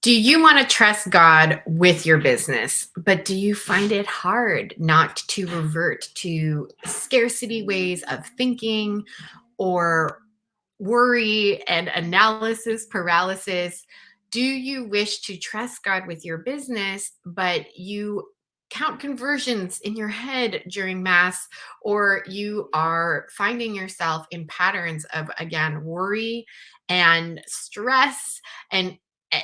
Do you want to trust God with your business, but do you find it hard not to revert to scarcity ways of thinking or worry and analysis paralysis? Do you wish to trust God with your business, but you count conversions in your head during Mass, or you are finding yourself in patterns of, again, worry and stress? And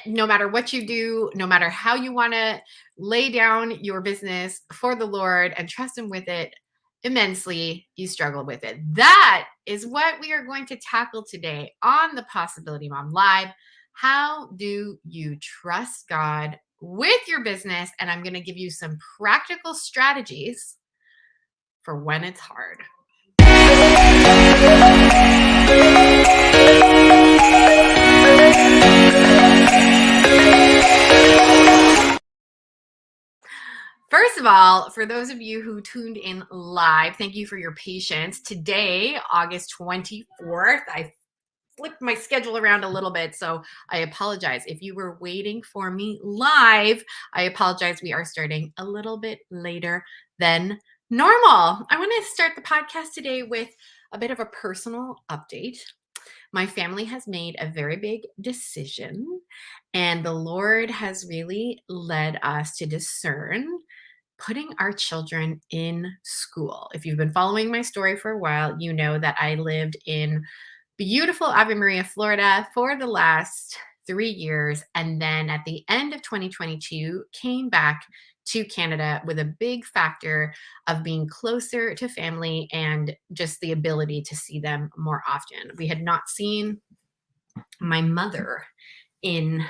no matter what you do, no matter how you want to lay down your business for the Lord and trust Him with it immensely, you struggle with it. That is what we are going to tackle today on the Possibility Mom Live. How do you trust God with your business? And I'm going to give you some practical strategies for when it's hard. First of all, for those of you who tuned in live, thank you for your patience. Today, August 24th, I flipped my schedule around a little bit, so I apologize. If you were waiting for me live, I apologize. We are starting a little bit later than normal. I want to start the podcast today with a bit of a personal update. My family has made a very big decision, and the Lord has really led us to discern putting our children in school. If you've been following my story for a while, you know that I lived in beautiful Ave Maria, Florida for the last 3 years. And then at the end of 2022, came back to Canada with a big factor of being closer to family and just the ability to see them more often. We had not seen my mother in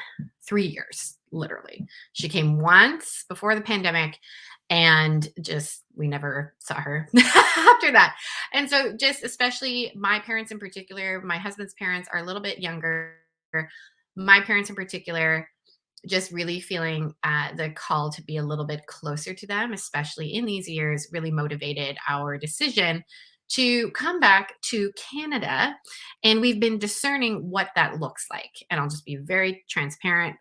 3 years, literally. She came once before the pandemic, and just we never saw her after that. And so just especially my parents in particular, my husband's parents are a little bit younger. My parents in particular, just really feeling the call to be a little bit closer to them, especially in these years, really motivated our decision to come back to Canada. And we've been discerning what that looks like. And I'll just be very transparent.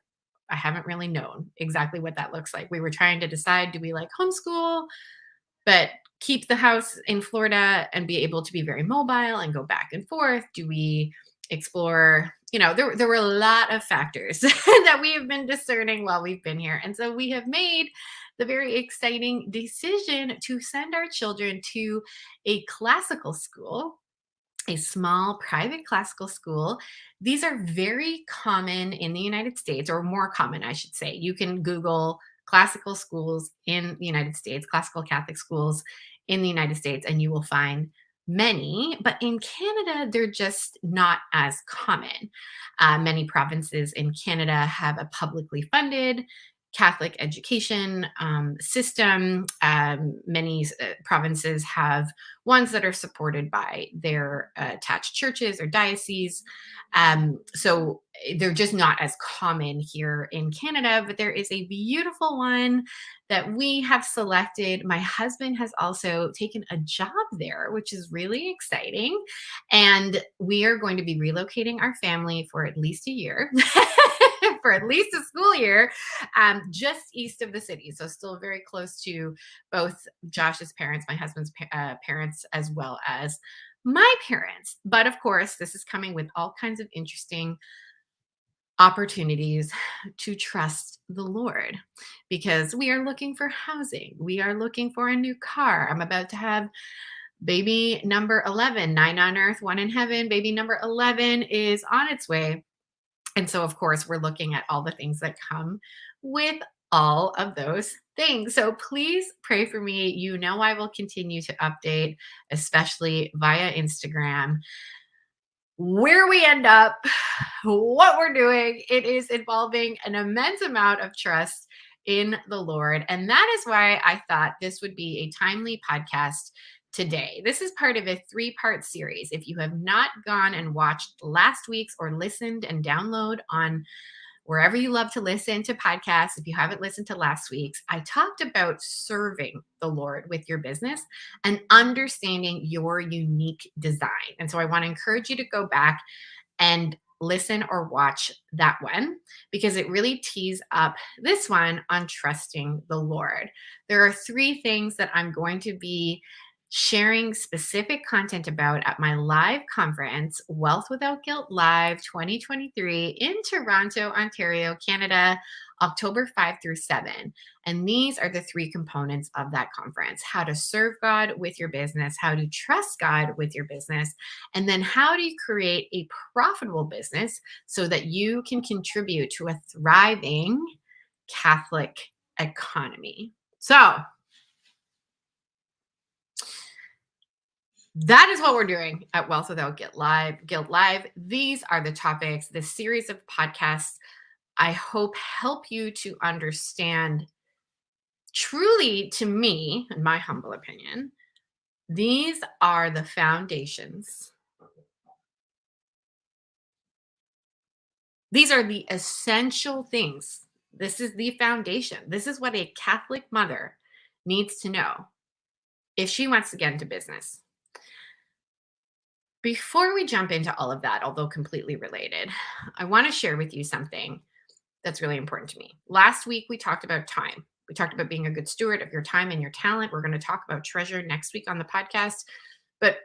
I haven't really known exactly what that looks like. We were trying to decide, do we like homeschool, but keep the house in Florida and be able to be very mobile and go back and forth? Do we explore? There were a lot of factors that we have been discerning while we've been here. And so we have made the very exciting decision to send our children to a classical school, a small private classical school. These are very common in the United States, or more common, I should say. You can Google classical schools in the United States, classical Catholic schools in the United States, and you will find many. But in Canada, they're just not as common. Many provinces in Canada have a publicly funded Catholic education system. Many provinces have ones that are supported by their attached churches or dioceses. So they're just not as common here in Canada, but there is a beautiful one that we have selected. My husband has also taken a job there, which is really exciting. And we are going to be relocating our family for at least a year, for at least a school year, just east of the city. So still very close to both Josh's parents, my husband's parents, as well as my parents. But of course, this is coming with all kinds of interesting opportunities to trust the Lord, because we are looking for housing. We are looking for a new car. I'm about to have baby number 11, 9 on earth, 1 in heaven. Baby number 11 is on its way. And so, of course, we're looking at all the things that come with all of those things. So please pray for me. You know, I will continue to update, especially via Instagram, where we end up, what we're doing. It is involving an immense amount of trust in the Lord. And that is why I thought this would be a timely podcast today. This is part of a 3-part series. If you have not gone and watched last week's or listened and download on wherever you love to listen to podcasts, if you haven't listened to last week's, I talked about serving the Lord with your business and understanding your unique design. And so I want to encourage you to go back and listen or watch that one because it really tees up this one on trusting the Lord. There are three things that I'm going to be sharing specific content about at my live conference, Wealth Without Guilt Live 2023 in Toronto, Ontario, Canada, October 5 through 7. And these are the three components of that conference: how to serve God with your business, how to trust God with your business, and then how do you create a profitable business so that you can contribute to a thriving Catholic economy. So, that is what we're doing at Wealth Without Guilt Live. These are the topics. This series of podcasts, I hope, help you to understand truly, to me, in my humble opinion, these are the foundations. These are the essential things. This is the foundation. This is what a Catholic mother needs to know if she wants to get into business. Before we jump into all of that, although completely related, I want to share with you something that's really important to me. Last week, we talked about time. We talked about being a good steward of your time and your talent. We're going to talk about treasure next week on the podcast. But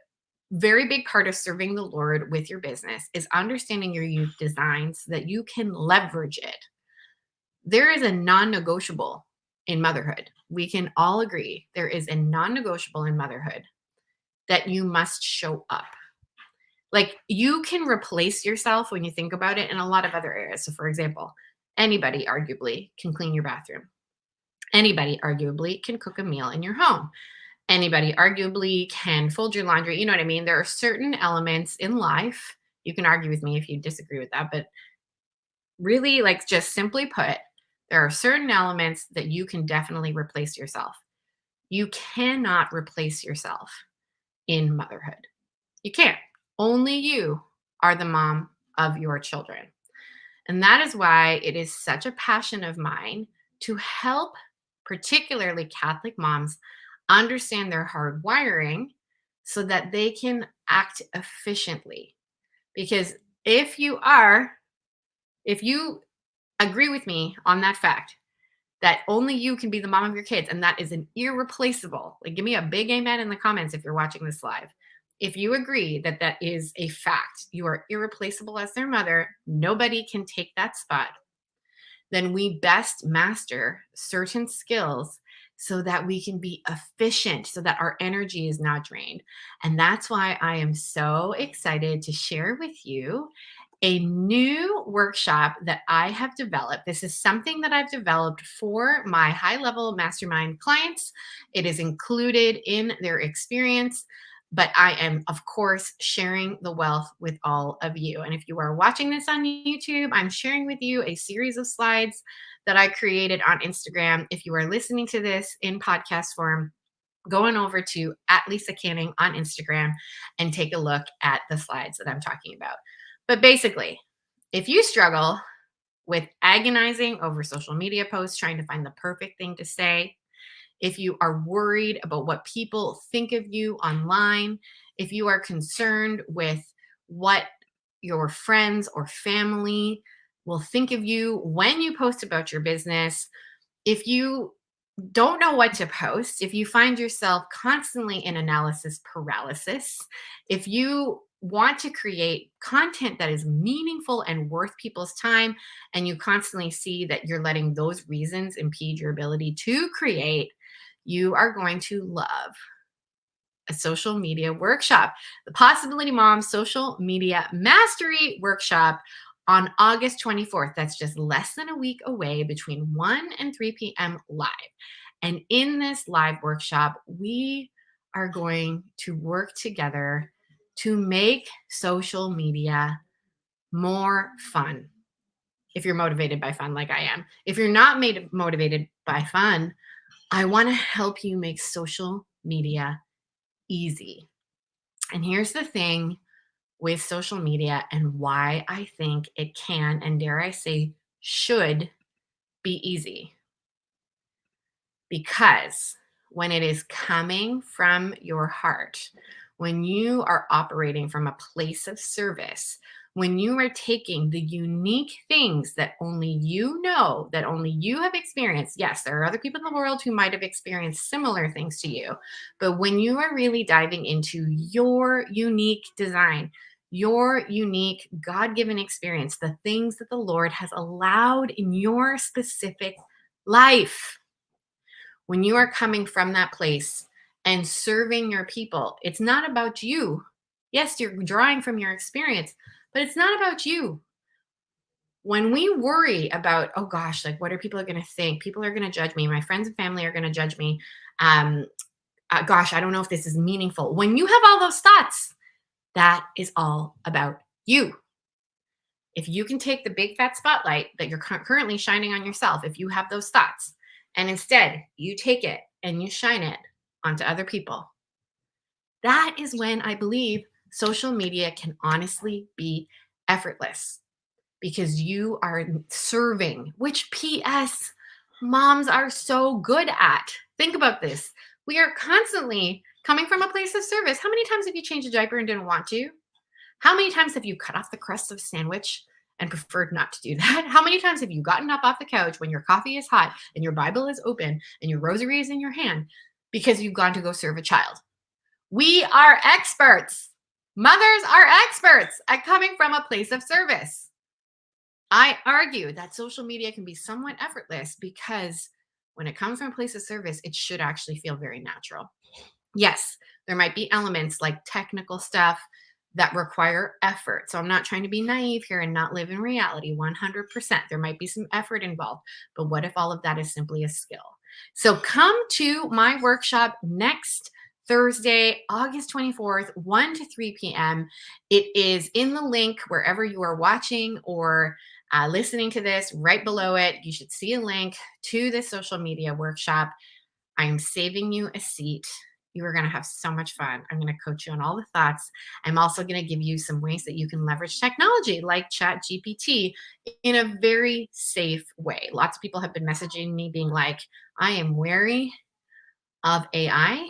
very big part of serving the Lord with your business is understanding your unique design so that you can leverage it. There is a non-negotiable in motherhood. We can all agree there is a non-negotiable in motherhood that you must show up. Like, you can replace yourself when you think about it in a lot of other areas. So, for example, anybody arguably can clean your bathroom. Anybody arguably can cook a meal in your home. Anybody arguably can fold your laundry. You know what I mean? There are certain elements in life. You can argue with me if you disagree with that, but really, like, just simply put, there are certain elements that you can definitely replace yourself. You cannot replace yourself in motherhood. You can't. Only you are the mom of your children. And that is why it is such a passion of mine to help particularly Catholic moms understand their hard wiring so that they can act efficiently. Because if you agree with me on that fact that only you can be the mom of your kids, and that is an irreplaceable, like, give me a big amen in the comments if you're watching this live. If you agree that that is a fact, you are irreplaceable as their mother, nobody can take that spot, then we best master certain skills so that we can be efficient, so that our energy is not drained. And that's why I am so excited to share with you a new workshop that I have developed. This is something that I've developed for my high level mastermind clients. It is included in their experience, but I am, of course, sharing the wealth with all of you. And if you are watching this on YouTube, I'm sharing with you a series of slides that I created on Instagram. If you are listening to this in podcast form, going over to @LisaCanning on Instagram and take a look at the slides that I'm talking about. But basically, if you struggle with agonizing over social media posts, trying to find the perfect thing to say, if you are worried about what people think of you online, if you are concerned with what your friends or family will think of you when you post about your business, if you don't know what to post, if you find yourself constantly in analysis paralysis, if you want to create content that is meaningful and worth people's time, and you constantly see that you're letting those reasons impede your ability to create, you are going to love a social media workshop, the Possibility Mom Social Media Mastery Workshop on August 24th. That's just less than a week away, between 1 and 3 p.m. live. And in this live workshop, we are going to work together to make social media more fun. If you're motivated by fun, like I am. If you're not motivated by fun, I want to help you make social media easy. And here's the thing with social media and why I think it can, and dare I say, should be easy. Because when it is coming from your heart, when you are operating from a place of service, when you are taking the unique things that only you know, that only you have experienced. Yes, there are other people in the world who might have experienced similar things to you, but when you are really diving into your unique design, your unique God given experience, the things that the Lord has allowed in your specific life, when you are coming from that place and serving your people, it's not about you. Yes, you're drawing from your experience, but it's not about you. When we worry about, oh gosh, like what are people going to think? People are going to judge me. My friends and family are going to judge me. Um, Gosh, I don't know if this is meaningful. When you have all those thoughts, that is all about you. If you can take the big fat spotlight that you're currently shining on yourself, if you have those thoughts, and instead you take it and you shine it onto other people, that is when I believe social media can honestly be effortless, because you are serving, which PS moms are so good at. Think about this. We are constantly coming from a place of service. How many times have you changed a diaper and didn't want to? How many times have you cut off the crust of a sandwich and preferred not to do that? How many times have you gotten up off the couch when your coffee is hot and your Bible is open and your rosary is in your hand because you've gone to go serve a child? We are experts. Mothers are experts at coming from a place of service. I argue that social media can be somewhat effortless because when it comes from a place of service, it should actually feel very natural. Yes, there might be elements like technical stuff that require effort. So I'm not trying to be naive here and not live in reality 100%. There might be some effort involved, but what if all of that is simply a skill? So come to my workshop next Thursday, August 24th, 1 to 3 p.m. It is in the link wherever you are watching or listening to this. Right below it, you should see a link to this social media workshop. I am saving you a seat. You are going to have so much fun. I'm going to coach you on all the thoughts. I'm also going to give you some ways that you can leverage technology like ChatGPT in a very safe way. Lots of people have been messaging me being like, I am wary of AI.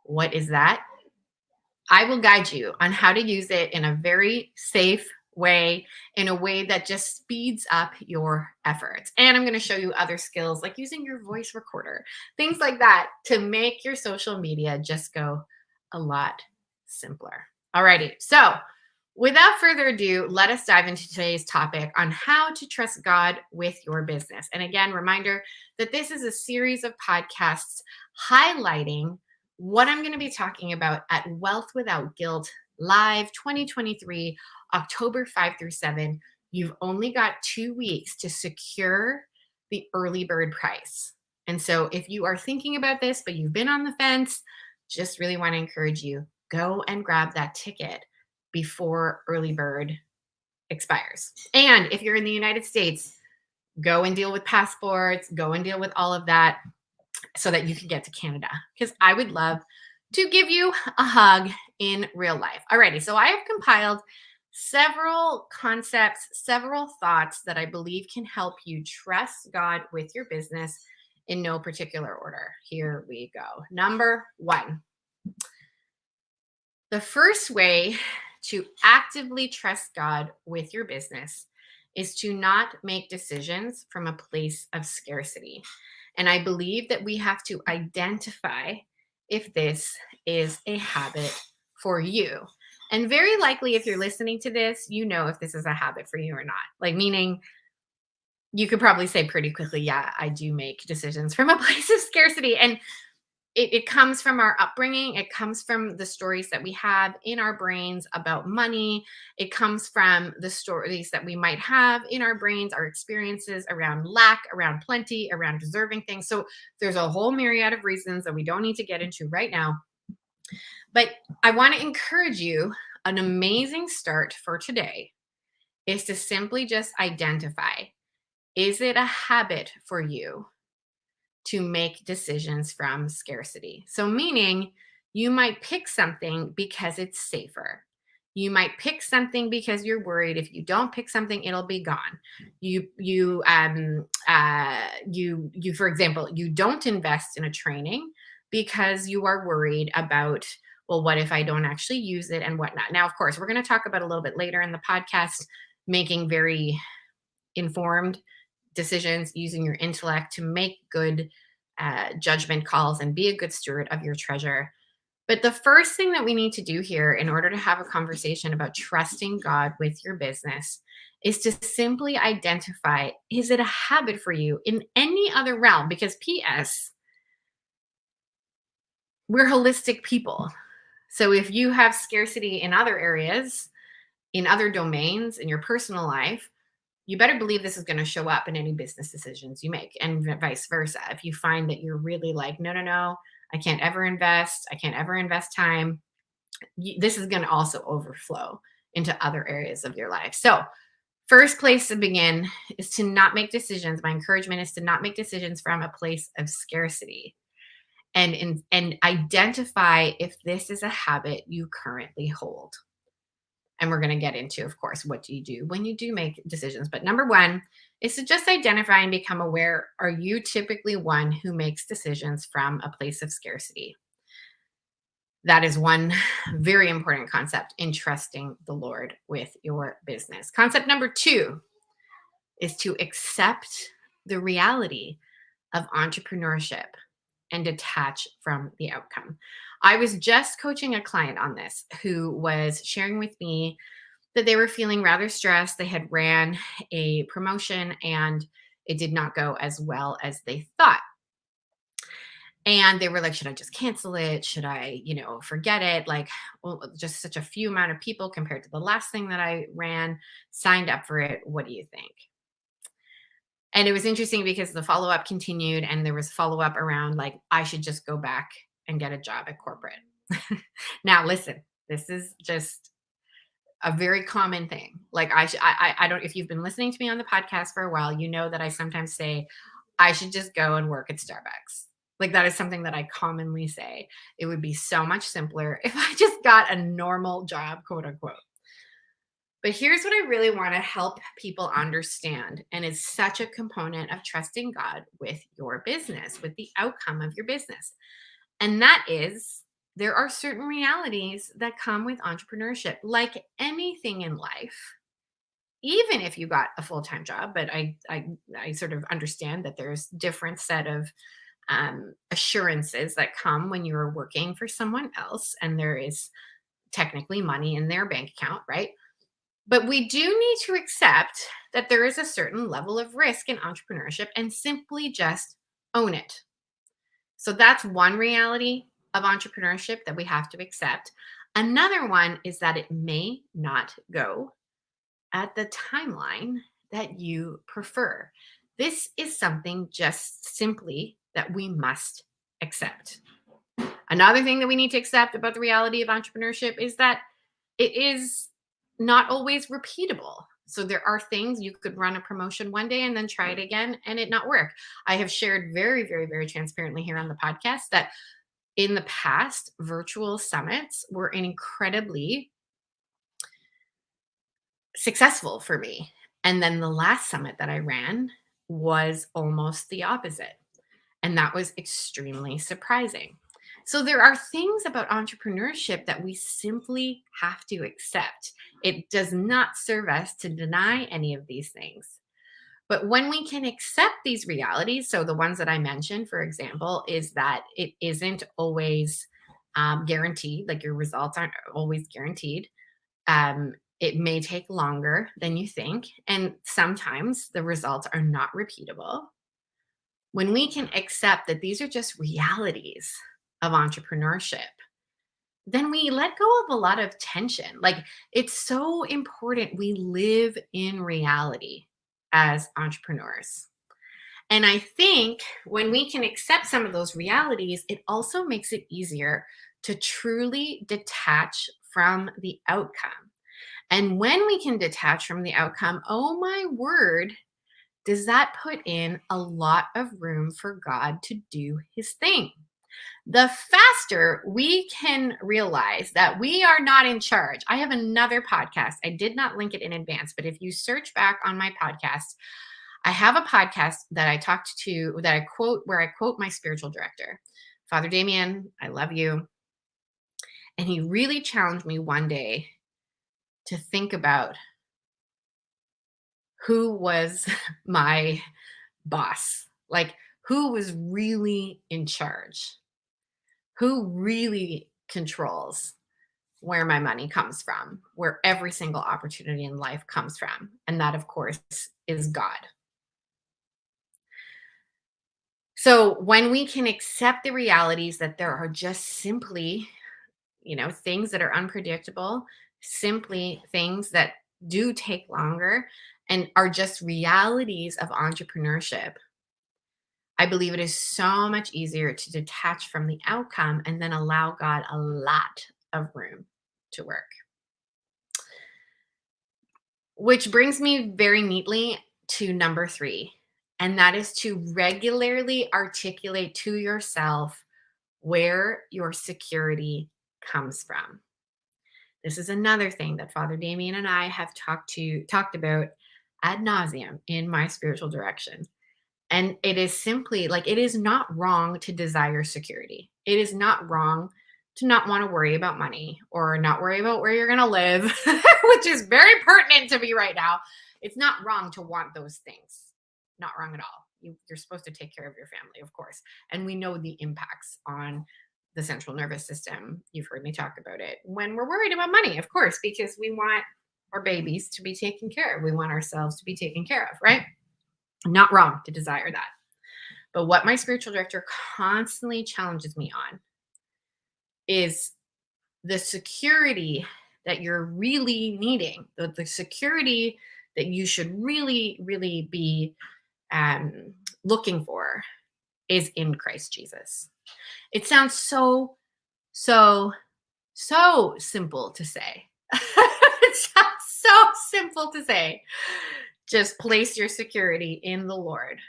What is that? I will guide you on how to use it in a very safe way, in a way that just speeds up your efforts. And I'm going to show you other skills like using your voice recorder, things like that to make your social media just go a lot simpler. Alrighty. So without further ado, let us dive into today's topic on how to trust God with your business. And again, reminder that this is a series of podcasts highlighting what I'm going to be talking about at Wealth Without Guilt Live 2023, October 5 through 7. You've only got 2 weeks to secure the early bird price. And so if you are thinking about this, but you've been on the fence, just really want to encourage you, go and grab that ticket before early bird expires. And if you're in the United States, go and deal with passports, go and deal with all of that so that you can get to Canada, because I would love to give you a hug in real life. Alrighty, so I have compiled several concepts, several thoughts that I believe can help you trust God with your business in no particular order. Here we go. Number 1. The first way to actively trust God with your business is to not make decisions from a place of scarcity. And I believe that we have to identify if this is a habit for you. And very likely, if you're listening to this, you know if this is a habit for you or not. Like, meaning you could probably say pretty quickly, yeah, I do make decisions from a place of scarcity. And it comes from our upbringing. It comes from the stories that we have in our brains about money. It comes from the stories that we might have in our brains, our experiences around lack, around plenty, around deserving things. So there's a whole myriad of reasons that we don't need to get into right now. But I want to encourage you, an amazing start for today is to simply just identify, is it a habit for you to make decisions from scarcity? So meaning you might pick something because it's safer. You might pick something because you're worried if you don't pick something, it'll be gone. You for example, you don't invest in a training because you are worried about well, what if I don't actually use it and whatnot? Now, of course, we're going to talk about a little bit later in the podcast making very informed decisions using your intellect to make good judgment calls and be a good steward of your treasure. But the first thing that we need to do here in order to have a conversation about trusting God with your business is to simply identify, is it a habit for you in any other realm? Because P.S., we're holistic people. So if you have scarcity in other areas, in other domains, in your personal life, you better believe this is going to show up in any business decisions you make, and vice versa. If you find that you're really like, no, no, no, I can't ever invest, I can't ever invest time, this is going to also overflow into other areas of your life. So, first place to begin is to not make decisions. My encouragement is to not make decisions from a place of scarcity, and identify if this is a habit you currently hold. And we're going to get into, of course, what do you do when you do make decisions. But number one is to just identify and become aware, are you typically one who makes decisions from a place of scarcity? That is one very important concept in trusting the Lord with your business. Concept number two is to accept the reality of entrepreneurship and detach from the outcome. I was just coaching a client on this who was sharing with me that they were feeling rather stressed. They had ran a promotion and it did not go as well as they thought. And they were like, should I just cancel it? Should I, forget it? Like, well, just such a few amount of people compared to the last thing that I ran signed up for it. What do you think? And it was interesting because the follow up continued and there was follow up around like, I should just go back and get a job at corporate. Now, listen, this is just a very common thing. Like I don't, if you've been listening to me on the podcast for a while, you know that I sometimes say, I should just go and work at Starbucks. Like that is something that I commonly say. It would be so much simpler if I just got a normal job, quote unquote. But here's what I really want to help people understand. And it's such a component of trusting God with your business, with the outcome of your business. And that is, there are certain realities that come with entrepreneurship, like anything in life. Even if you got a full-time job, but I sort of understand that there's different set of assurances that come when you're working for someone else, and there is technically money in their bank account, right? But we do need to accept that there is a certain level of risk in entrepreneurship and simply just own it. So that's one reality of entrepreneurship that we have to accept. Another one is that it may not go at the timeline that you prefer. This is something just simply that we must accept. Another thing that we need to accept about the reality of entrepreneurship is that it is not always repeatable. So there are things you could run a promotion one day and then try it again and it not work. I have shared very, very, very transparently here on the podcast that in the past, virtual summits were an incredibly successful for me. And then the last summit that I ran was almost the opposite. And that was extremely surprising. So there are things about entrepreneurship that we simply have to accept. It does not serve us to deny any of these things. But when we can accept these realities, so the ones that I mentioned, for example, is that it isn't always guaranteed, like your results aren't always guaranteed. It may take longer than you think. And sometimes the results are not repeatable. When we can accept that these are just realities of entrepreneurship, then we let go of a lot of tension. Like it's so important we live in reality as entrepreneurs. And I think when we can accept some of those realities, it also makes it easier to truly detach from the outcome. And when we can detach from the outcome, oh my word, does that put in a lot of room for God to do his thing? The faster we can realize that we are not in charge. I have another podcast. I did not link it in advance, but if you search back on my podcast, I have a podcast that I talked to, that I quote, where I quote my spiritual director, Father Damien, I love you. And he really challenged me one day to think about who was my boss, like who was really in charge, who really controls where my money comes from, where every single opportunity in life comes from. And that, of course, is God. So when we can accept the realities that there are just simply, things that are unpredictable, simply things that do take longer and are just realities of entrepreneurship, I believe it is so much easier to detach from the outcome and then allow God a lot of room to work. Which brings me very neatly to number 3, and that is to regularly articulate to yourself where your security comes from. This is another thing that Father Damien and I have talked about ad nauseum in my spiritual direction. And it is simply like it is not wrong to desire security. It is not wrong to not want to worry about money or not worry about where you're going to live, which is very pertinent to me right now. It's not wrong to want those things. Not wrong at all. You're supposed to take care of your family, of course. And we know the impacts on the central nervous system. You've heard me talk about it when we're worried about money, of course, because we want our babies to be taken care of. We want ourselves to be taken care of, right? Not wrong to desire that. But what my spiritual director constantly challenges me on is the security that you're really needing, the security that you should really, really be looking for is in Christ Jesus. It sounds so, so, so simple to say. It sounds so simple to say. Just place your security in the Lord.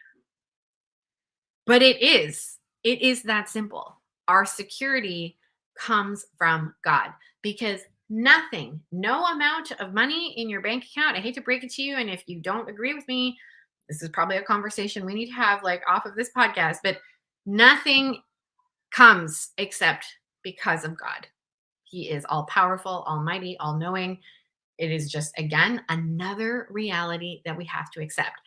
But it is that simple. Our security comes from God because nothing, no amount of money in your bank account. I hate to break it to you. And if you don't agree with me, this is probably a conversation we need to have like off of this podcast, but nothing comes except because of God. He is all powerful, almighty, all knowing. It is just, again, another reality that we have to accept.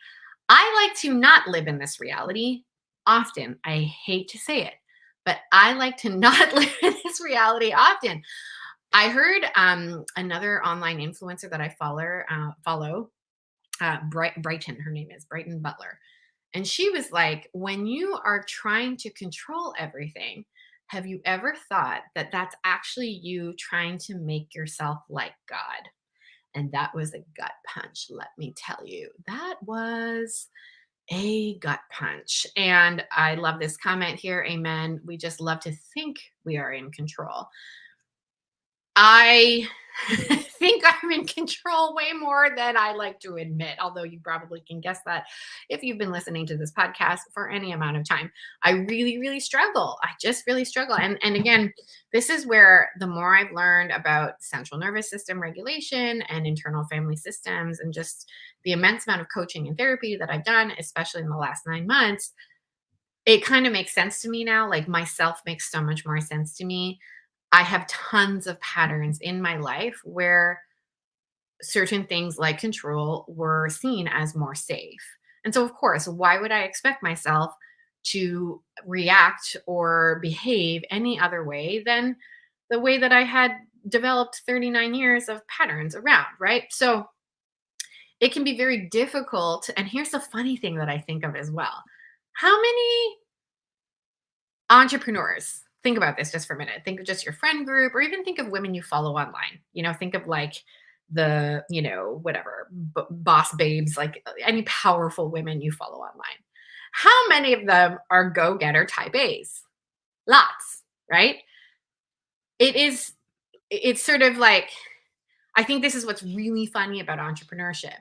I like to not live in this reality often. I hate to say it, but I like to not live in this reality often. I heard another online influencer that I follow, Brighton, her name is Brighton Butler. And she was like, when you are trying to control everything, have you ever thought that that's actually you trying to make yourself like God? And that was a gut punch, let me tell you. That was a gut punch. And I love this comment here. Amen. We just love to think we are in control. I think I'm in control way more than I like to admit, although you probably can guess that if you've been listening to this podcast for any amount of time. I really, really struggle. I just really struggle. And again, this is where the more I've learned about central nervous system regulation and internal family systems and just the immense amount of coaching and therapy that I've done, especially in the last 9 months, it kind of makes sense to me now. Like myself makes so much more sense to me. I have tons of patterns in my life where certain things like control were seen as more safe. And so, of course, why would I expect myself to react or behave any other way than the way that I had developed 39 years of patterns around, right? So it can be very difficult. And here's the funny thing that I think of as well. How many entrepreneurs, think about this just for a minute, think of just your friend group or even think of women you follow online, think of like the whatever boss babes, like any powerful women you follow online. How many of them are go-getter type A's? Lots, right? It's sort of like, I think this is what's really funny about entrepreneurship.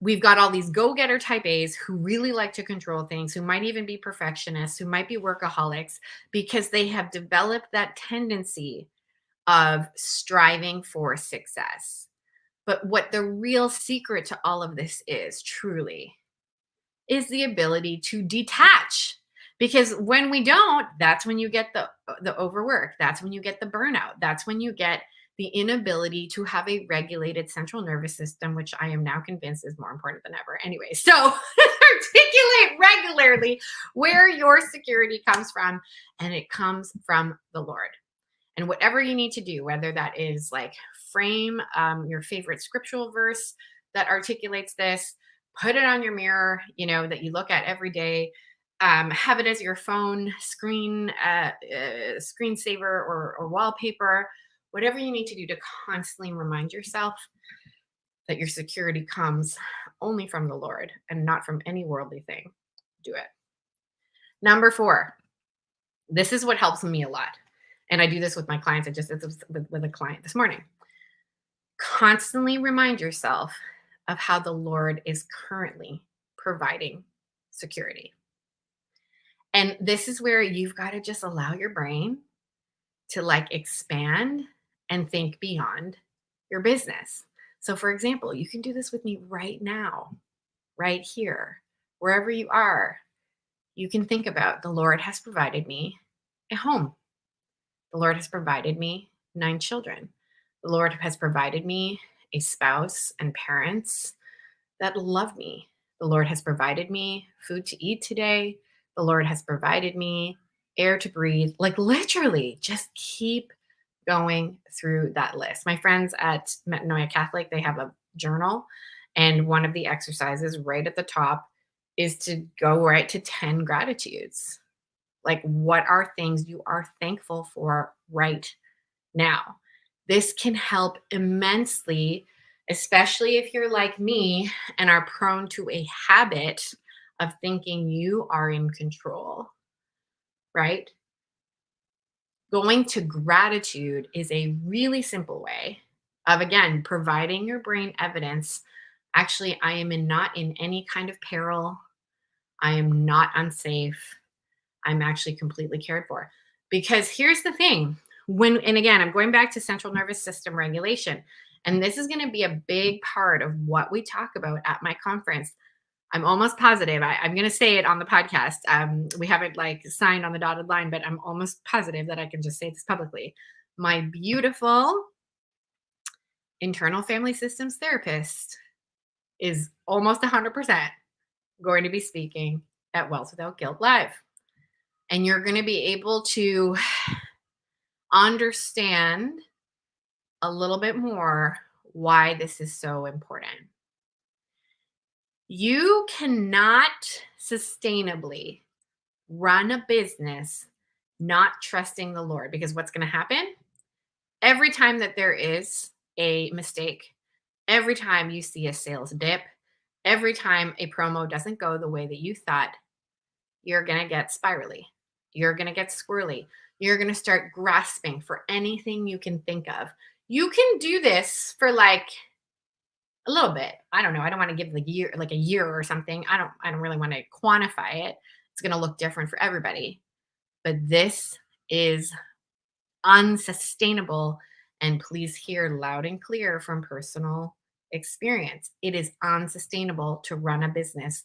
We've got all these go-getter type A's who really like to control things, who might even be perfectionists, who might be workaholics, because they have developed that tendency of striving for success. But what the real secret to all of this is truly is the ability to detach. Because when we don't, that's when you get the overwork. That's when you get the burnout. That's when you get the inability to have a regulated central nervous system, which I am now convinced is more important than ever. Anyway, so articulate regularly where your security comes from, and it comes from the Lord. And whatever you need to do, whether that is like frame your favorite scriptural verse that articulates this, put it on your mirror, that you look at every day, have it as your phone screensaver or wallpaper, whatever you need to do to constantly remind yourself that your security comes only from the Lord and not from any worldly thing. Do it. Number 4, this is what helps me a lot. And I do this with my clients. I just did this with a client this morning. Constantly remind yourself of how the Lord is currently providing security. And this is where you've got to just allow your brain to like expand and think beyond your business. So, for example, you can do this with me right now, right here, wherever you are. You can think about the Lord has provided me a home. The Lord has provided me 9 children. The Lord has provided me a spouse and parents that love me. The Lord has provided me food to eat today. The Lord has provided me air to breathe. Like literally, just keep going through that list. My friends at Metanoia Catholic, they have a journal, and one of the exercises right at the top is to go right to 10 gratitudes. Like, what are things you are thankful for right now? This can help immensely, especially if you're like me and are prone to a habit of thinking you are in control, right? Going to gratitude is a really simple way of, again, providing your brain evidence. Actually, I am not in any kind of peril. I am not unsafe. I'm actually completely cared for. Because here's the thing, and again, I'm going back to central nervous system regulation, and this is going to be a big part of what we talk about at my conference. I'm almost positive. I'm going to say it on the podcast. We haven't like signed on the dotted line, but I'm almost positive that I can just say this publicly. My beautiful internal family systems therapist is almost 100% going to be speaking at Wealth Without Guilt Live. And you're going to be able to understand a little bit more why this is so important. You cannot sustainably run a business not trusting the Lord, because what's going to happen every time that there is a mistake, every time you see a sales dip, every time a promo doesn't go the way that you thought, you're going to get spirally. You're going to get squirrely. You're going to start grasping for anything you can think of. You can do this for like a little bit. I don't know. I don't want to give the year, like a year or something. I don't really want to quantify it. It's going to look different for everybody. But this is unsustainable. And please hear loud and clear from personal experience. It is unsustainable to run a business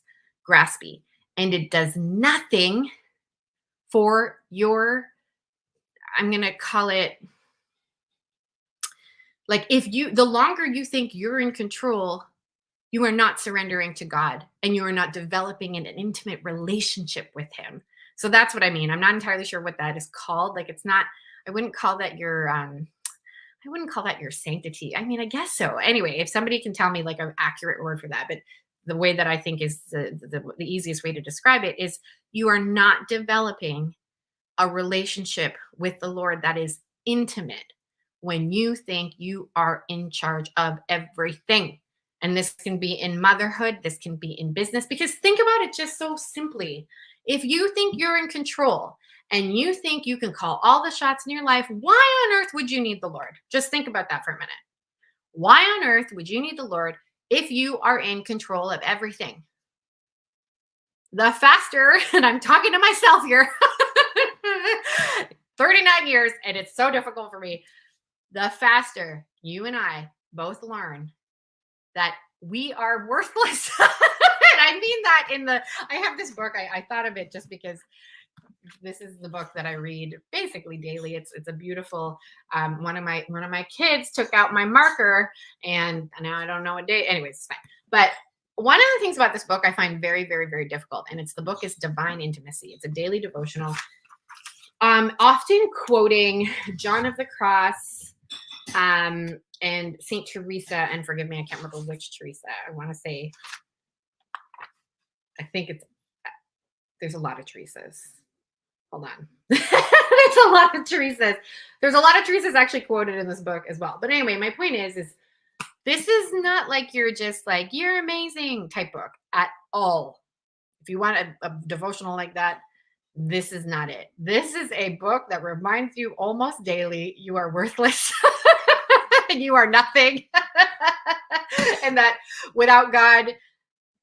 graspy. And it does nothing for your, I'm going to call it, like, the longer you think you're in control, you are not surrendering to God, and you are not developing an intimate relationship with him. So that's what I mean. I'm not entirely sure what that is called. Like, it's not, I wouldn't call that your sanctity. I mean, I guess so. Anyway, if somebody can tell me like an accurate word for that, but the way that I think is the easiest way to describe it is you are not developing a relationship with the Lord that is intimate when you think you are in charge of everything. And this can be in motherhood, this can be in business, because think about it just so simply. If you think you're in control and you think you can call all the shots in your life, why on earth would you need the Lord? Just think about that for a minute. Why on earth would you need the Lord if you are in control of everything? The faster, and I'm talking to myself here, 39 years, and it's so difficult for me. The faster you and I both learn that we are worthless. And I mean that I have this book, I thought of it just because this is the book that I read basically daily. It's a beautiful. One of my kids took out my marker, and now I don't know what day. Anyways, it's fine. But one of the things about this book I find very, very, very difficult, and the book is Divine Intimacy. It's a daily devotional, often quoting John of the Cross, and Saint Teresa, and forgive me, I can't remember which Teresa. I want to say, I think there's a lot of Teresas. Hold on. There's a lot of Teresas. There's a lot of Teresas actually quoted in this book as well. But anyway, my point is this is not like you're just like, you're amazing type book at all. If you want a devotional like that, this is not it. This is a book that reminds you almost daily you are worthless and you are nothing. And that without God,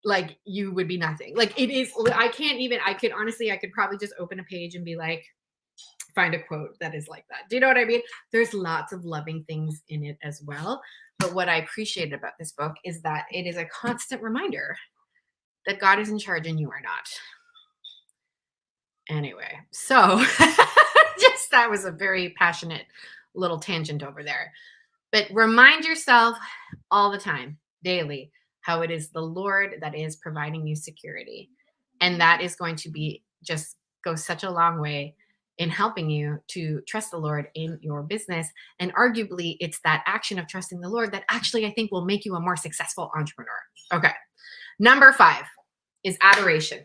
like, you would be nothing. Like, it is, I could probably just open a page and be like, find a quote that is like that. Do you know what I mean? There's lots of loving things in it as well. But what I appreciated about this book is that it is a constant reminder that God is in charge and you are not. Anyway, so just that was a very passionate little tangent over there. But remind yourself all the time, daily, how it is the Lord that is providing you security. And that is going to be just go such a long way in helping you to trust the Lord in your business. And arguably, it's that action of trusting the Lord that actually I think will make you a more successful entrepreneur. Okay. Number 5 is adoration.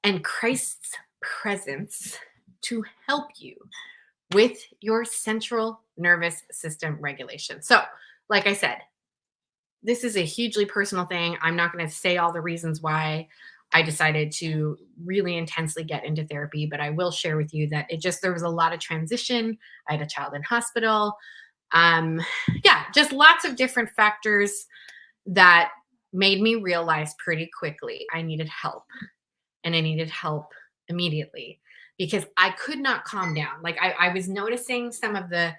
And Christ's presence to help you with your central nervous system regulation. So, like I said, this is a hugely personal thing. I'm not going to say all the reasons why I decided to really intensely get into therapy, but I will share with you that there was a lot of transition. I had a child in hospital. Just lots of different factors that made me realize pretty quickly I needed help, and I needed help immediately because I could not calm down. Like I was noticing some of the,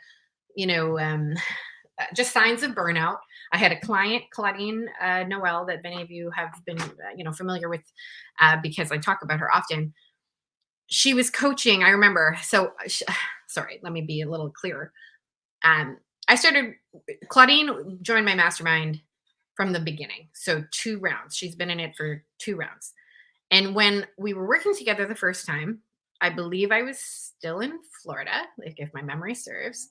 just signs of burnout. I had a client, Claudine Noel, that many of you have been, familiar with because I talk about her often. She was coaching. I remember. Sorry, let me be a little clearer. Claudine joined my mastermind from the beginning. So 2 rounds. She's been in it for 2 rounds. And when we were working together the first time, I believe I was still in Florida, like if my memory serves.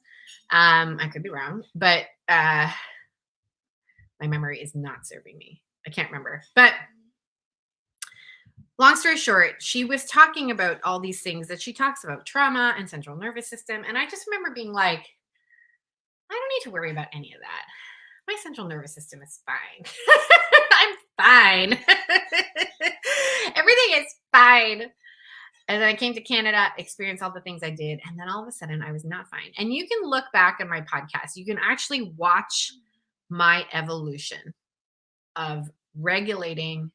I could be wrong, but my memory is not serving me. I can't remember. But long story short, she was talking about all these things that she talks about, trauma and central nervous system. And I just remember being like, I don't need to worry about any of that. My central nervous system is fine. I'm fine. Everything is fine. And then I came to Canada, experienced all the things I did. And then all of a sudden I was not fine. And you can look back on my podcast. You can actually watch my evolution of regulating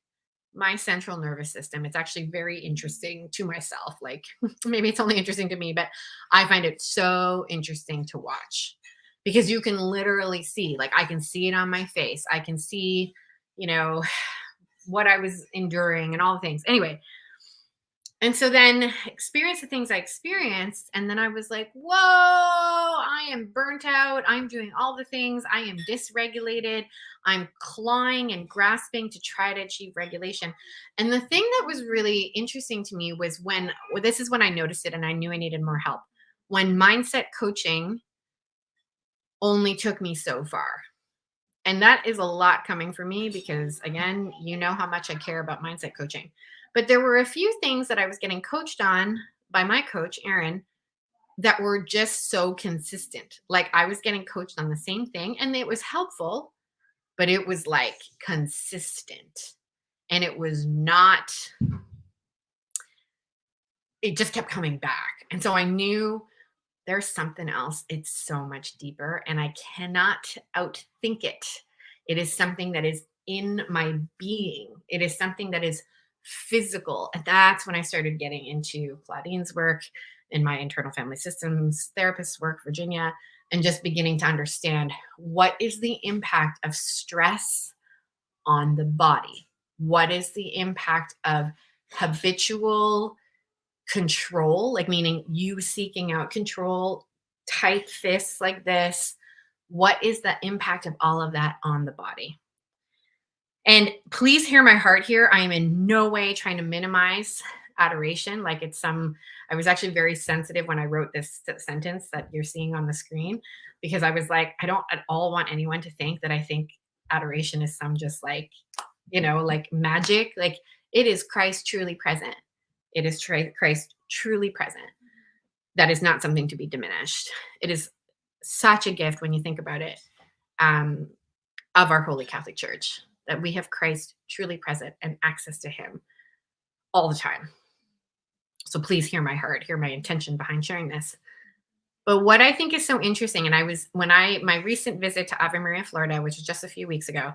my central nervous system. It's actually very interesting to myself. Like maybe it's only interesting to me, but I find it so interesting to watch because you can literally see, like I can see it on my face. I can see, what I was enduring and all the things. Anyway. And so then experience the things I experienced. And then I was like, whoa, I am burnt out. I'm doing all the things. I am dysregulated. I'm clawing and grasping to try to achieve regulation. And the thing that was really interesting to me was this is when I noticed it and I knew I needed more help. When mindset coaching only took me so far. And that is a lot coming from me because, again, you know how much I care about mindset coaching. But there were a few things that I was getting coached on by my coach, Erin, that were just so consistent. Like I was getting coached on the same thing and it was helpful, but it was like consistent. And it was not, it just kept coming back. And so I knew there's something else. It's so much deeper and I cannot outthink it. It is something that is in my being. It is something that is physical. And that's when I started getting into Claudine's work and my internal family systems therapist's work, Virginia, and just beginning to understand what is the impact of stress on the body? What is the impact of habitual control, like meaning you seeking out control, tight fists like this, what is the impact of all of that on the body? And please hear my heart here. I am in no way trying to minimize adoration. Like it's I was actually very sensitive when I wrote this sentence that you're seeing on the screen, because I was like, I don't at all want anyone to think that I think adoration is some just like, like magic. Like it is Christ truly present. It is Christ truly present. That is not something to be diminished. It is such a gift when you think about it, of our Holy Catholic Church, that we have Christ truly present and access to him all the time. So please hear my heart, hear my intention behind sharing this. But what I think is so interesting, and my recent visit to Ave Maria, Florida, which was just a few weeks ago,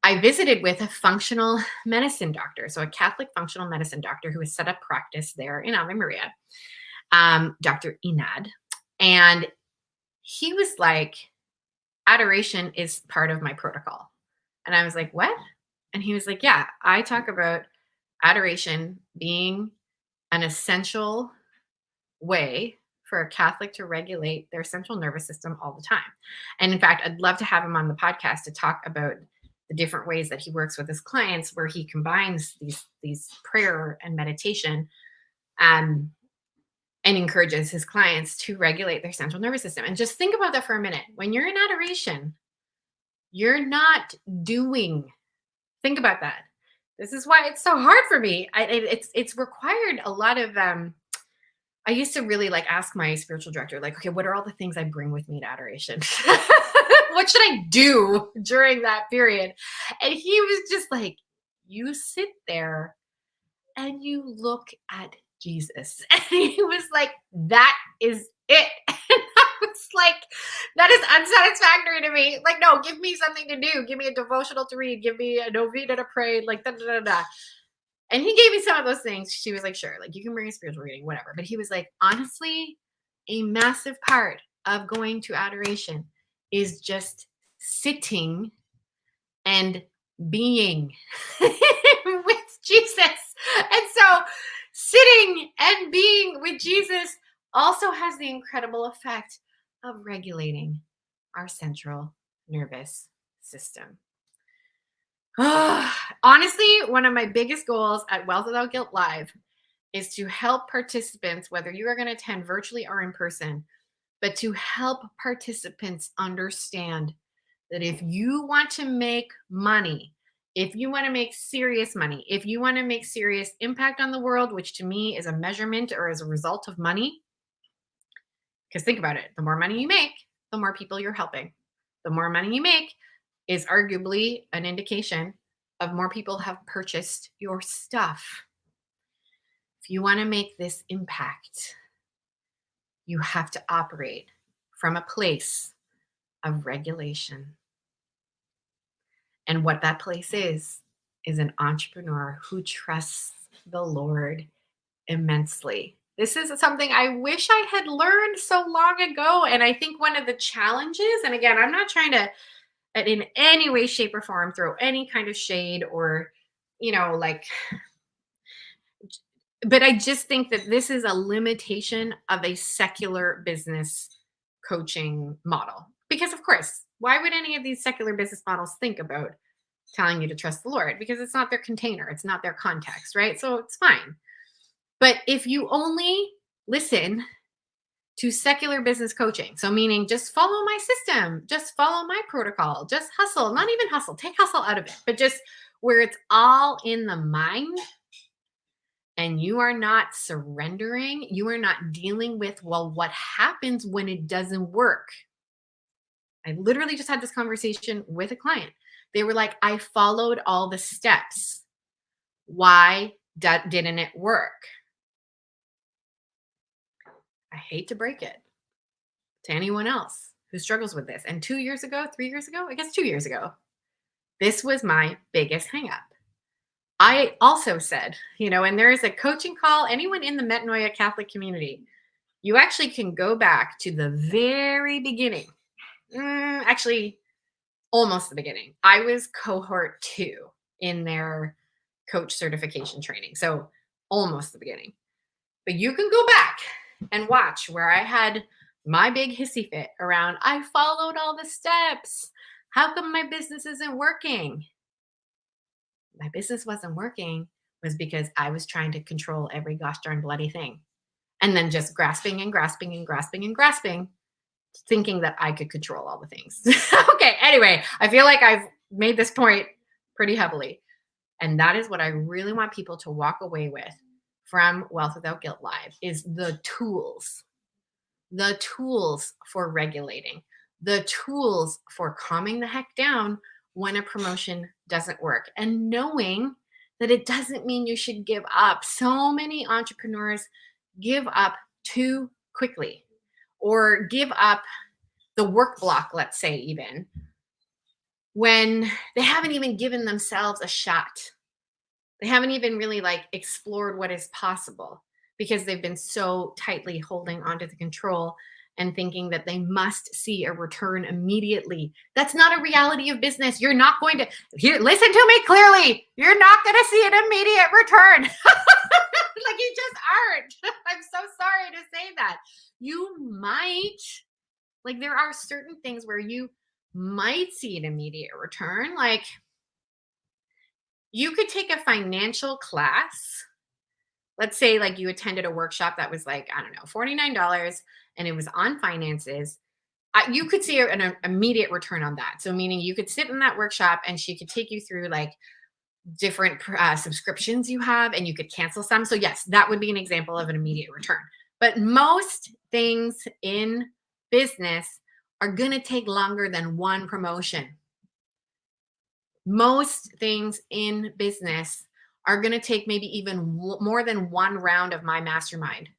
I visited with a functional medicine doctor. So a Catholic functional medicine doctor who has set up practice there in Ave Maria, Dr. Inad. And he was like, adoration is part of my protocol. And I was like, what? And he was like, yeah, I talk about adoration being an essential way for a Catholic to regulate their central nervous system all the time. And in fact, I'd love to have him on the podcast to talk about the different ways that he works with his clients, where he combines these prayer and meditation, and encourages his clients to regulate their central nervous system. And just think about that for a minute. When you're in adoration, you're not doing. Think about that. This is why it's so hard for me. It's required a lot of. I used to really like ask my spiritual director, like, okay, what are all the things I bring with me to adoration? What should I do during that period? And he was just like, you sit there and you look at Jesus. And he was like, that is it. And I was like, that is unsatisfactory to me. Like, no, give me something to do. Give me a devotional to read. Give me a novena to pray. Like, da, da, da, da. And he gave me some of those things. She was like, sure, like you can bring a spiritual reading, whatever. But he was like, honestly, a massive part of going to adoration is just sitting and being with Jesus. And so sitting and being with Jesus also has the incredible effect of regulating our central nervous system. Honestly, one of my biggest goals at Wealth Without Guilt Live is to help participants, whether you are going to attend virtually or in person, but to help participants understand that if you want to make money, if you want to make serious money, if you want to make serious impact on the world, which to me is a measurement or as a result of money, because think about it, the more money you make, the more people you're helping. The more money you make is arguably an indication of more people have purchased your stuff. If you want to make this impact, you have to operate from a place of regulation. And what that place is an entrepreneur who trusts the Lord immensely. This is something I wish I had learned so long ago. And I think one of the challenges, and again, I'm not trying to in any way, shape, or form throw any kind of shade or, but I just think that this is a limitation of a secular business coaching model. Because of course, why would any of these secular business models think about telling you to trust the Lord? Because it's not their container, it's not their context, right? So it's fine. But if you only listen to secular business coaching, so meaning just follow my system, just follow my protocol, just hustle, not even hustle, take hustle out of it, but just where it's all in the mind and you are not surrendering, you are not dealing with, well, what happens when it doesn't work? I literally just had this conversation with a client. They were like, I followed all the steps. Why didn't it work? I hate to break it to anyone else who struggles with this. And 2 years ago, 3 years ago, I guess 2 years ago, this was my biggest hang up. I also said, and there is a coaching call, anyone in the Metanoia Catholic community, you actually can go back to the very beginning. Actually, almost the beginning. I was cohort 2 in their coach certification training. So almost the beginning. But you can go back and watch where I had my big hissy fit around, I followed all the steps. How come my business isn't working? My business wasn't working was because I was trying to control every gosh darn bloody thing. And then just grasping and grasping and grasping and grasping, thinking that I could control all the things. Okay, anyway, I feel like I've made this point pretty heavily. And that is what I really want people to walk away with from Wealth Without Guilt Live is the tools for regulating, the tools for calming the heck down when a promotion doesn't work, and knowing that it doesn't mean you should give up. So many entrepreneurs give up too quickly or give up the work block, let's say, even when they haven't even given themselves a shot. They haven't even really like explored what is possible because they've been so tightly holding onto the control and thinking that they must see a return immediately. That's not a reality of business. You're not going to here, listen to me clearly. You're not going to see an immediate return. Like you just aren't. I'm so sorry to say that. You might, like there are certain things where you might see an immediate return. Like you could take a financial class. Let's say like you attended a workshop that was like, I don't know, $49 and it was on finances. You could see an immediate return on that. So meaning you could sit in that workshop and she could take you through like different subscriptions you have and you could cancel some. So yes, that would be an example of an immediate return. But most things in business are going to take longer than one promotion. Most things in business are going to take maybe even more than one round of my mastermind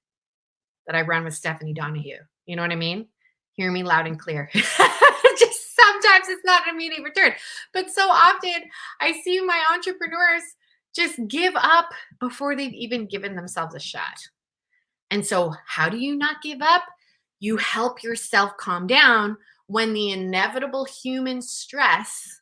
that I run with Stephanie Donahue. You know what I mean? Hear me loud and clear. Just sometimes it's not an immediate return. But so often I see my entrepreneurs just give up before they've even given themselves a shot. And so, how do you not give up? You help yourself calm down when the inevitable human stress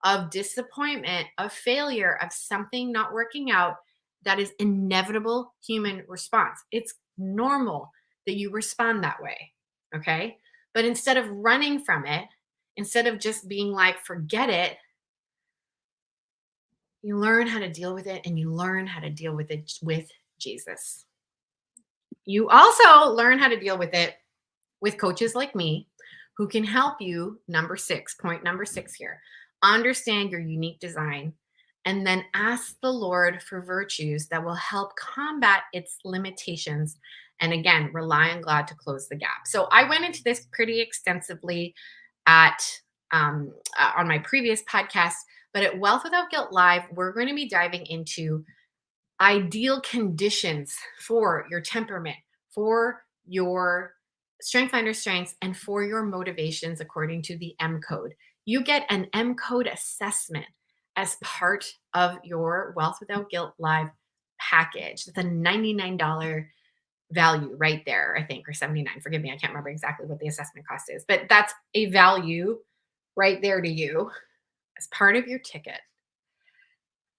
of disappointment, of failure, of something not working out, that is inevitable human response. It's normal that you respond that way. Okay. But instead of running from it, instead of just being like, forget it, you learn how to deal with it and you learn how to deal with it with Jesus. You also learn how to deal with it with coaches like me who can help you. Point number six here, understand your unique design and then ask the Lord for virtues that will help combat its limitations. And again, rely on God to close the gap. So I went into this pretty extensively on my previous podcast, but at Wealth Without Guilt Live, we're going to be diving into ideal conditions for your temperament, for your strength finder strengths, and for your motivations according to the M code. You get an M code assessment as part of your Wealth Without Guilt Live package. It's a $99 value right there, I think, or 79. Forgive me, I can't remember exactly what the assessment cost is, but that's a value right there to you as part of your ticket.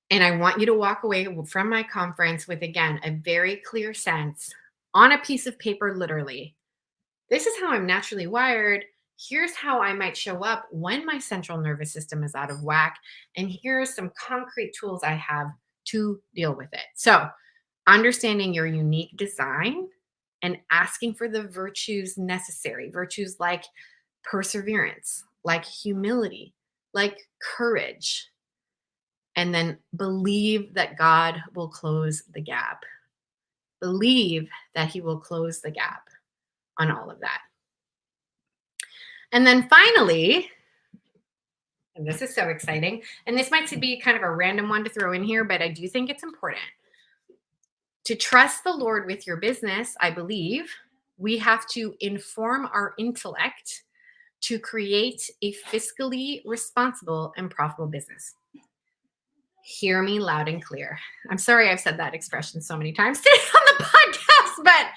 And I want you to walk away from my conference with, again, a very clear sense on a piece of paper, literally. This is how I'm naturally wired. Here's how I might show up when my central nervous system is out of whack. And here are some concrete tools I have to deal with it. So, understanding your unique design and asking for the virtues necessary, virtues like perseverance, like humility, like courage. And then believe that God will close the gap. Believe that He will close the gap on all of that. And then finally, and this is so exciting, and this might be kind of a random one to throw in here, but I do think it's important. To trust the Lord with your business, I believe we have to inform our intellect to create a fiscally responsible and profitable business. Hear me loud and clear. I'm sorry I've said that expression so many times today on the podcast, but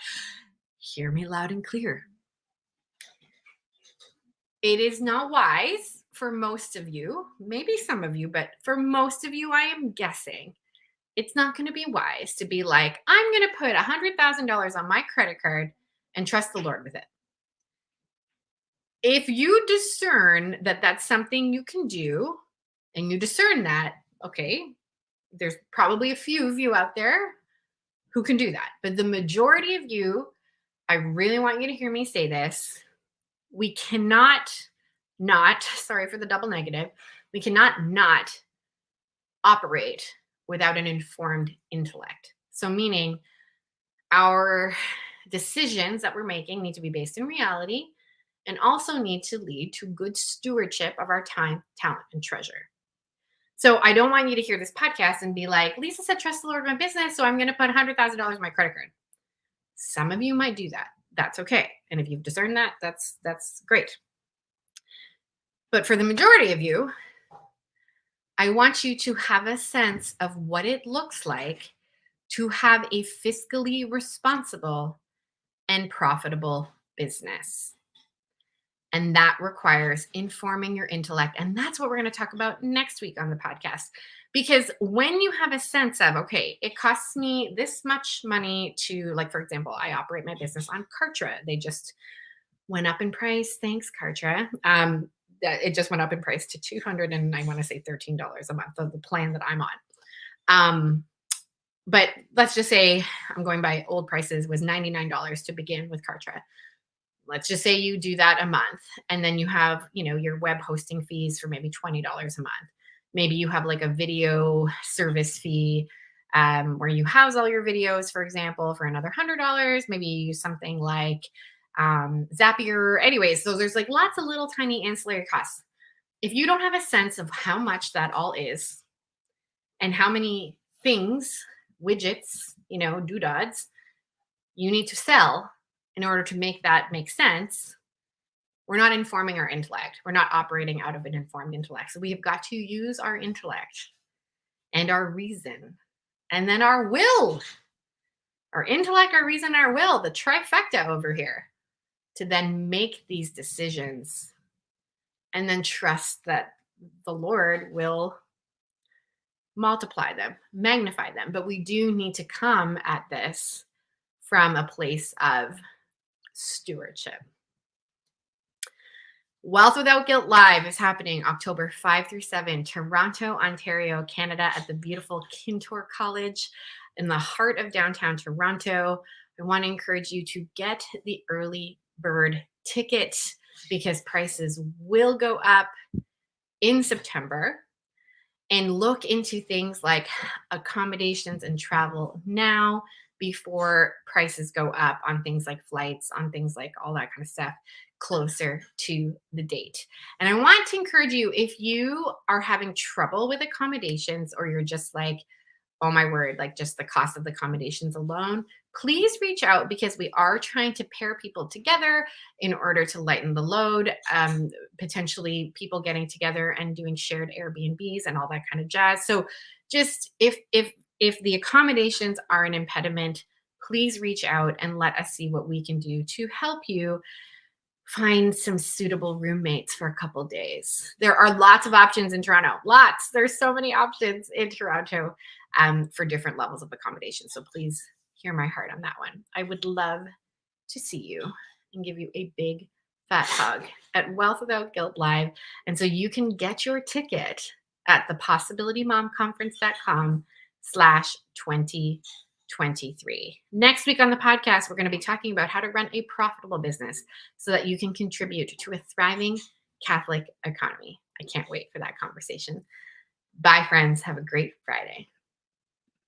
hear me loud and clear. It is not wise for most of you, maybe some of you, but for most of you, I am guessing it's not going to be wise to be like, I'm going to put $100,000 on my credit card and trust the Lord with it. If you discern that that's something you can do, and you discern that, okay, there's probably a few of you out there who can do that. But the majority of you, I really want you to hear me say this. We cannot not, sorry for the double negative, we cannot not operate without an informed intellect. So, meaning our decisions that we're making need to be based in reality and also need to lead to good stewardship of our time, talent, and treasure. So I don't want you to hear this podcast and be like, Lisa said, trust the Lord in my business, so I'm going to put $100,000 in my credit card. Some of you might do that. That's okay. And if you've discerned that, that's great. But for the majority of you, I want you to have a sense of what it looks like to have a fiscally responsible and profitable business. And that requires informing your intellect. And that's what we're going to talk about next week on the podcast. Because when you have a sense of, okay, it costs me this much money to, like, for example, I operate my business on Kartra. They just went up in price. Thanks, Kartra. It just went up in price to $200 and I want to say $13 a month of the plan that I'm on. But let's just say I'm going by old prices, was $99 to begin with Kartra. Let's just say you do that a month, and then you have, your web hosting fees for maybe $20 a month. Maybe you have like a video service fee where you house all your videos, for example, for another $100. Maybe you use something like Zapier. Anyways, so there's like lots of little tiny ancillary costs. If you don't have a sense of how much that all is and how many things, widgets, doodads you need to sell in order to make that make sense, we're not informing our intellect. We're not operating out of an informed intellect. So we have got to use our intellect and our reason, and then our will, our intellect, our reason, our will, the trifecta over here, to then make these decisions and then trust that the Lord will multiply them, magnify them. But we do need to come at this from a place of stewardship. Wealth Without Guilt Live is happening October 5 through 7, Toronto, Ontario, Canada, at the beautiful Kintore College in the heart of downtown Toronto. I want to encourage you to get the early bird ticket because prices will go up in September. And look into things like accommodations and travel now before prices go up on things like flights, on things like all that kind of stuff closer to the date. And I want to encourage you, if you are having trouble with accommodations, or you're just like, oh my word, like just the cost of the accommodations alone, please reach out, because we are trying to pair people together in order to lighten the load. Potentially people getting together and doing shared Airbnbs and all that kind of jazz. So just if the accommodations are an impediment, please reach out and let us see what we can do to help you find some suitable roommates for a couple days. There are lots of options in Toronto. Lots. There's so many options in Toronto for different levels of accommodation. So please hear my heart on that one. I would love to see you and give you a big fat hug at Wealth Without Guilt Live. And so you can get your ticket at thepossibilitymomconference.com/2023. Next week on the podcast, we're going to be talking about how to run a profitable business so that you can contribute to a thriving Catholic economy. I can't wait for that conversation. Bye, friends. Have a great Friday.